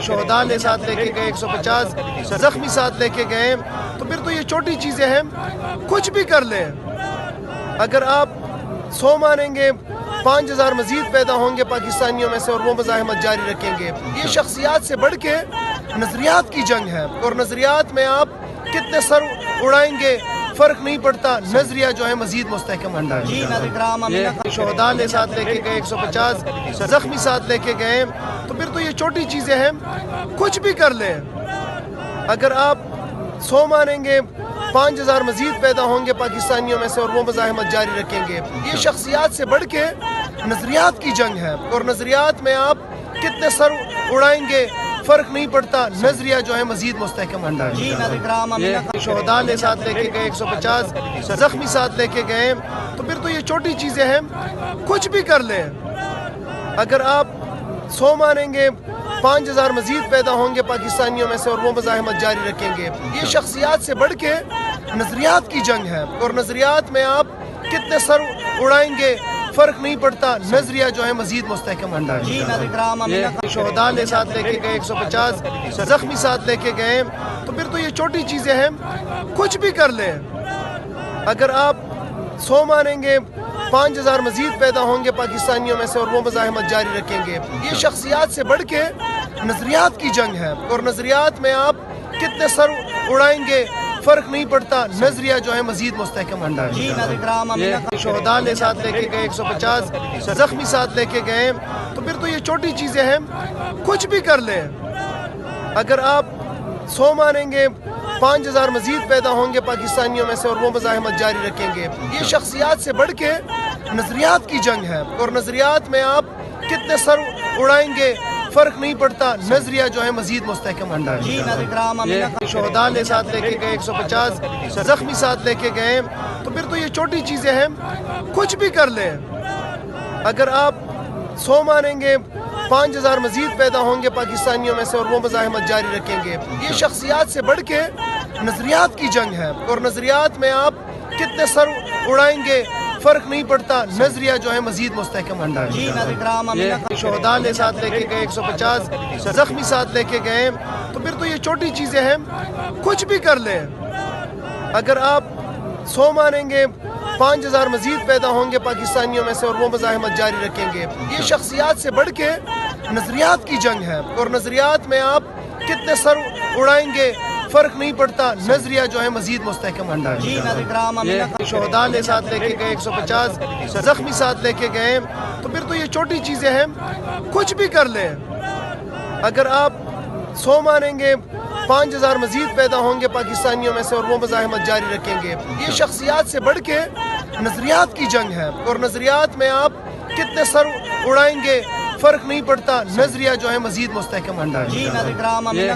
شہداء لے ساتھ لے کے گئے، 150 زخمی ساتھ لے کے گئے، تو پھر تو یہ چھوٹی چیزیں ہیں، کچھ بھی کر لیں۔ اگر آپ 100 مانیں گے، 5000 مزید پیدا ہوں گے پاکستانیوں میں سے، اور وہ مزاحمت جاری رکھیں گے۔ یہ شخصیات سے بڑھ کے نظریات کی جنگ ہے، اور نظریات میں آپ کتنے سر اڑائیں گے فرق نہیں پڑتا، نظریہ جو ہے مزید مستحکم ہوتا ہے۔ شہداء لے ساتھ لے کے گئے، 150 زخمی ساتھ لے کے گئے، تو پھر تو یہ چھوٹی چیزیں ہیں، کچھ بھی کر لیں۔ اگر آپ 100 مانیں گے، 5000 مزید پیدا ہوں گے پاکستانیوں میں سے، اور وہ مزاحمت جاری رکھیں گے۔ یہ شخصیات سے بڑھ کے نظریات کی جنگ ہے، اور نظریات میں آپ کتنے سر اڑائیں گے فرق نہیں پڑتا، نظریہ جو ہے مزید مستحکم ہوتا ہے۔ شہداء لے ساتھ لے کے گئے، 150 زخمی ساتھ لے کے گئے، تو پھر تو یہ چھوٹی چیزیں ہیں، کچھ بھی کر لیں۔ اگر آپ 100 مانیں گے، 5000 مزید پیدا ہوں گے پاکستانیوں میں سے، اور وہ مزاحمت جاری رکھیں گے۔ یہ شخصیات سے بڑھ کے نظریات کی جنگ ہے، اور نظریات میں آپ کتنے سر اڑائیں گے فرق نہیں پڑتا، نظریہ جو ہے مزید مستحکم ہوتا ہے۔ شہداء لے ساتھ لے کے گئے، 150 زخمی ساتھ لے کے گئے، تو پھر تو یہ چھوٹی چیزیں ہیں، کچھ بھی کر لیں۔ اگر آپ 100 مانیں گے، 5000 مزید پیدا ہوں گے پاکستانیوں میں سے، اور وہ مزاحمت جاری رکھیں گے۔ یہ شخصیات سے بڑھ کے نظریات کی جنگ ہے، اور نظریات میں آپ کتنے سر اڑائیں گے فرق نہیں پڑتا، نظریہ جو ہے مزید مستحکم ہوتا ہے۔ شہداء لے ساتھ لے کے گئے، 150 زخمی ساتھ لے کے گئے، تو پھر تو یہ چھوٹی چیزیں ہیں، کچھ بھی کر لیں۔ اگر آپ 100 مانیں گے، 5000 مزید پیدا ہوں گے پاکستانیوں میں سے، اور وہ مزاحمت جاری رکھیں گے۔ یہ شخصیات سے بڑھ کے نظریات کی جنگ ہے، اور نظریات میں آپ کتنے سر اڑائیں گے فرق نہیں پڑتا، نظریہ جو ہے مزید مستحکم ہوتا ہے۔ شہداء لے ساتھ لے کے گئے، 150 زخمی ساتھ لے کے گئے، تو پھر تو یہ چھوٹی چیزیں ہیں، کچھ بھی کر لیں۔ اگر آپ 100 مانیں گے، 5000 مزید پیدا ہوں گے پاکستانیوں میں سے، اور وہ مزاحمت جاری رکھیں گے۔ یہ شخصیات سے بڑھ کے نظریات کی جنگ ہے، اور نظریات میں آپ کتنے سر اڑائیں گے فرق نہیں پڑتا، نظریہ جو ہے مزید مستحکم ہوتا ہے۔ شہداء لے ساتھ لے کے گئے، 150 زخمی ساتھ لے کے گئے، تو پھر تو یہ چھوٹی چیزیں ہیں، کچھ بھی کر لیں۔ اگر آپ 100 مانیں گے، 5000 مزید پیدا ہوں گے پاکستانیوں میں سے، اور وہ مزاحمت جاری رکھیں گے۔ یہ شخصیات سے بڑھ کے نظریات کی جنگ ہے، اور نظریات میں آپ کتنے سر اڑائیں گے فرق نہیں پڑتا، نظریہ جو ہے مزید مستحکم ہوتا ہے۔ شہداء لے ساتھ لے کے گئے، 150 زخمی ساتھ لے کے گئے، تو پھر تو یہ چھوٹی چیزیں ہیں، کچھ بھی کر لیں۔ اگر آپ 100 مانیں گے، 5000 مزید پیدا ہوں گے پاکستانیوں میں سے، اور وہ مزاحمت جاری رکھیں گے۔ یہ شخصیات سے بڑھ کے نظریات کی جنگ ہے، اور نظریات میں آپ کتنے سر اڑائیں گے فرق نہیں پڑتا، نظریہ جو ہے مزید مستحکم ہوتا ہے۔